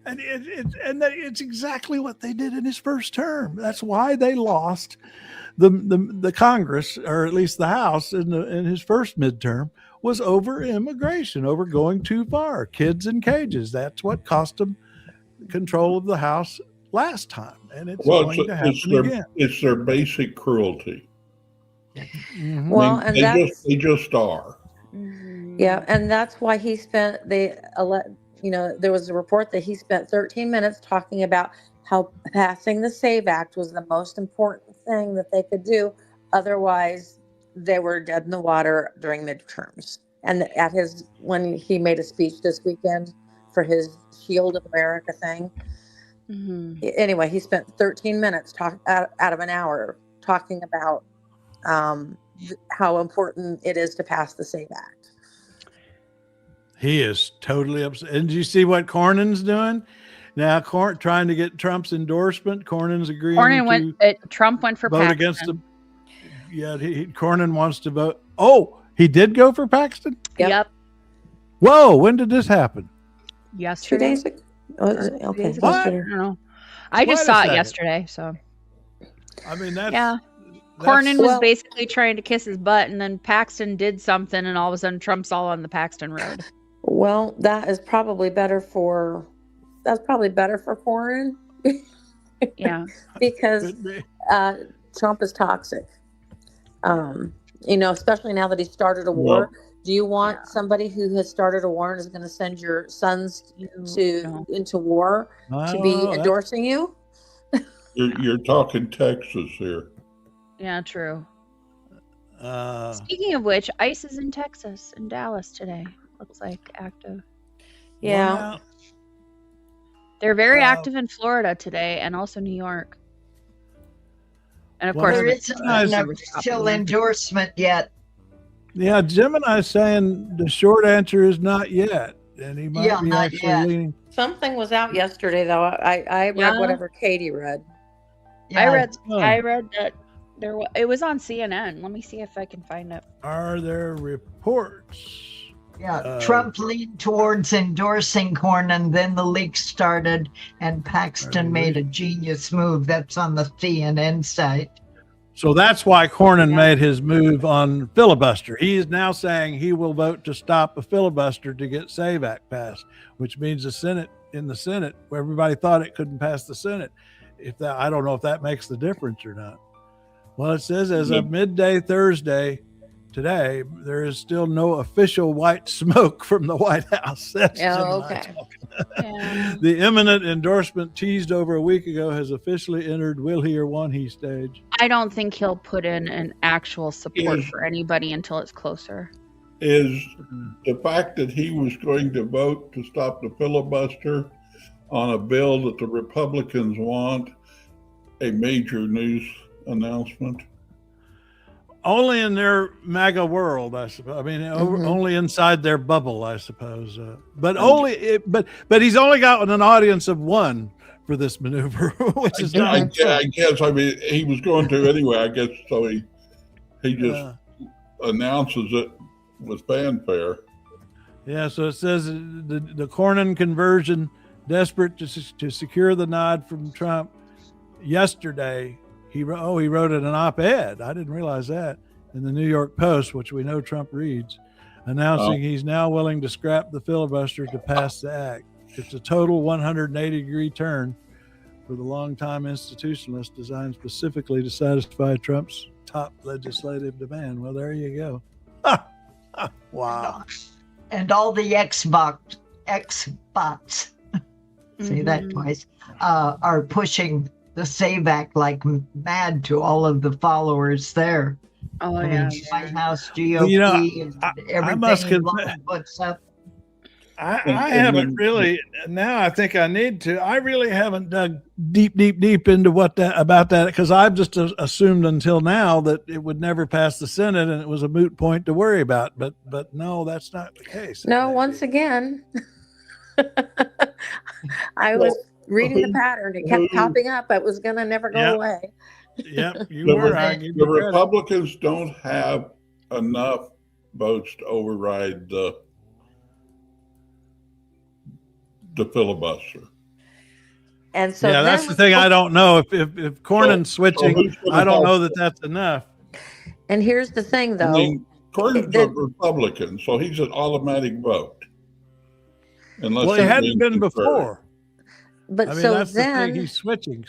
And it's exactly what they did in his first term. That's why they lost the Congress, or at least the House, in his first midterm, was over immigration, over going too far. Kids in cages. That's what cost them control of the House last time, and it's going to happen again. It's their basic cruelty. Well, I mean, they just are. Yeah, and that's why he spent there was a report that he spent 13 minutes talking about how passing the SAVE Act was the most important thing that they could do. Otherwise, they were dead in the water during midterms. And when he made a speech this weekend for his Shield of America thing. Anyway, he spent 13 minutes out of an hour talking about how important it is to pass the SAVE Act. He is totally upset. And did you see what Cornyn's doing? Now, trying to get Trump's endorsement. Cornyn's agreeing Trump went for vote Paxton. against him. Yeah, Cornyn wants to vote. Oh, he did go for Paxton? Yep. Whoa, when did this happen? Yesterday. 2 days ago. Okay. What? I don't know. I just saw it yesterday, so. I mean, that's... Yeah. Cornyn was basically trying to kiss his butt, and then Paxton did something, and all of a sudden Trump's all on the Paxton road. Well, that's probably better for Cornyn. Yeah. Because Trump is toxic. Especially now that he started a war. Do you want somebody who has started a war and is going to send your sons into war to be endorsing you? You're talking Texas here. Yeah, true. Speaking of which, ICE is in Texas, in Dallas today. Looks like active. Yeah. They're very active in Florida today and also New York. And of course, there isn't an official endorsement yet. Yeah, Gemini's saying the short answer is not yet. And he might be actually leaning. Something was out yesterday, though. I read whatever Katie read. I read that it was on CNN. Let me see if I can find it. Are there reports? Yeah, Trump leaned towards endorsing Cornyn, then the leaks started, and Paxton made a genius move. That's on the CNN site. So that's why Cornyn made his move on filibuster. He is now saying he will vote to stop a filibuster to get SAVE Act passed, which means the Senate, where everybody thought it couldn't pass the Senate. I don't know if that makes the difference or not. Well, it says as of midday Thursday today, there is still no official white smoke from the White House. That's okay. The imminent endorsement teased over a week ago has officially entered will he or won't he stage. I don't think he'll put in an actual support for anybody until it's closer. Is the fact that he was going to vote to stop the filibuster on a bill that the Republicans want a major news announcement? Only in their MAGA world, I suppose. I mean, only inside their bubble, I suppose. But he's only got an audience of one for this maneuver, which is I guess. I mean, he was going to anyway. I guess so. He just announces it with fanfare. Yeah. So it says the Cornyn conversion, desperate to secure the nod from Trump. Yesterday, he wrote an op-ed. I didn't realize that in the New York Post, which we know Trump reads, announcing he's now willing to scrap the filibuster to pass the act. It's a total 180-degree turn for the longtime institutionalist designed specifically to satisfy Trump's top legislative demand. Well, there you go. Wow. And all the Xbots, say that twice, are pushing the SAVE Act like mad to all of the followers there. Oh, White House, GOP, and everything. I haven't really. Now I think I need to. I really haven't dug deep into about that because I've just assumed until now that it would never pass the Senate and it was a moot point to worry about. But no, that's not the case. No, once again, I was reading the pattern. It kept popping up. It was going to never go away. Yep, the Republicans don't have enough votes to override the filibuster. And so that's the thing. I don't know if Cornyn's switching. I don't know that that's enough. And here's the thing, though. I mean, Cornyn's a Republican, so he's an automatic vote. Well, he hadn't been before. But I mean, so that's then the thing, he's switching.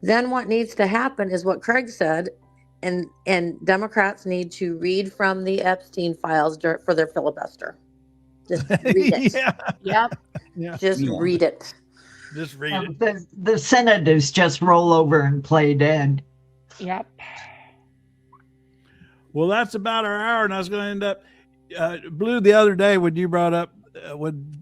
Then what needs to happen is what Craig said, and Democrats need to read from the Epstein files for their filibuster. Just read it. Just read it. Just read it. The senators just roll over and play dead. Yep. Well, that's about our hour, and I was going to end up. Blue, the other day when you brought up when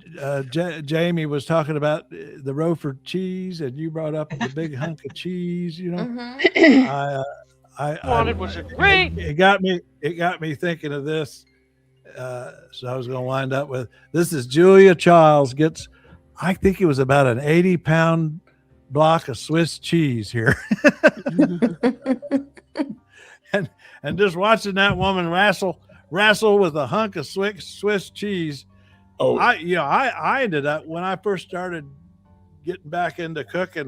Jamie was talking about the Rofer cheese, and you brought up the big hunk of cheese, you know, it was great. It got me thinking of this. So I was going to wind up with this. Is Julia Childs gets, I think it was about an 80-pound block of Swiss cheese here, and just watching that woman wrestle with a hunk of Swiss cheese. Oh, I ended up when I first started getting back into cooking.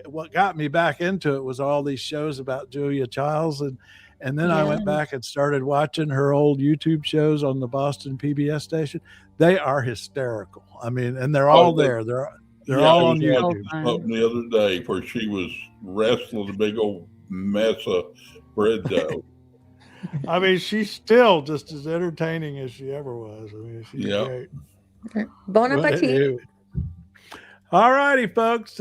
What got me back into it was all these shows about Julia Childs, and then I went back and started watching her old YouTube shows on the Boston PBS station. They are hysterical. I mean, and they're all there. They're all on YouTube. The other day where she was wrestling a big old mess of bread dough. I mean, she's still just as entertaining as she ever was. I mean, she's great. Bon appetit. All righty, folks.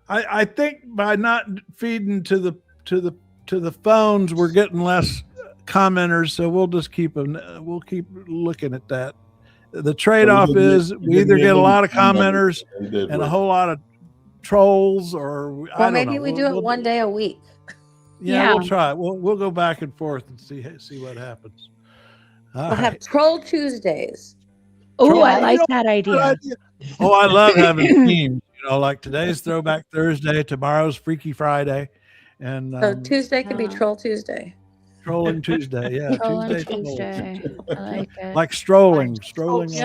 I think by not feeding to the phones, we're getting less commenters. So we'll just keep them. We'll keep looking at that. The trade-off is we either get a lot of commenters and a whole lot of trolls, or Well, maybe we do it one day a week. Yeah, we'll try it. We'll go back and forth and see what happens. We'll have Troll Tuesdays. Oh, I like that idea. Oh, I love having teams. You know, like today's Throwback Thursday, tomorrow's Freaky Friday, and So Tuesday could be Troll Tuesday. Trolling Tuesday. Yeah, Trolling Tuesday. I like it. Like strolling on Tuesday.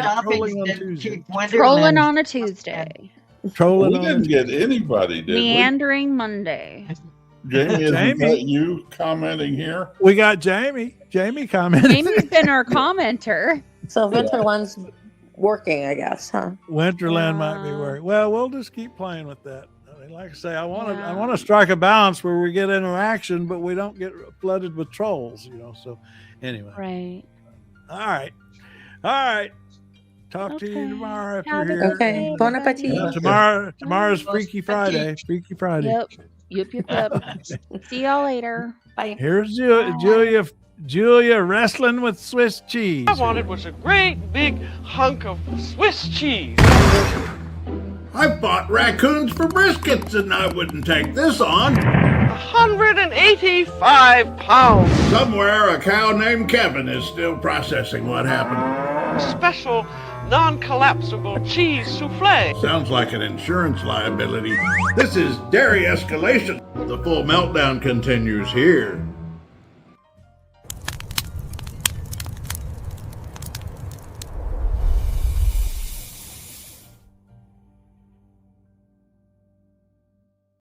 Trolling on a Tuesday. Trolling We on didn't get anybody, did Meandering Monday. we? Jamie, isn't that you commenting here? We got Jamie. Jamie commented. Jamie's been our commenter. So Winterland's working, I guess, huh? Winterland might be working. Well, we'll just keep playing with that. I mean, like I say, I want to strike a balance where we get interaction, but we don't get flooded with trolls. You know. So anyway. Right. All right. Talk to you tomorrow if you're here. Okay. Bon appetit. Tomorrow's Freaky Friday. Freaky Friday. Yep. See y'all later. Bye. Here's Julia wrestling with Swiss cheese. I wanted was a great big hunk of Swiss cheese. I bought raccoons for briskets and I wouldn't take this on. 185 pounds. Somewhere a cow named Kevin is still processing what happened. Special non-collapsible cheese souffle. Sounds like an insurance liability. This is Dairy Escalation. The full meltdown continues here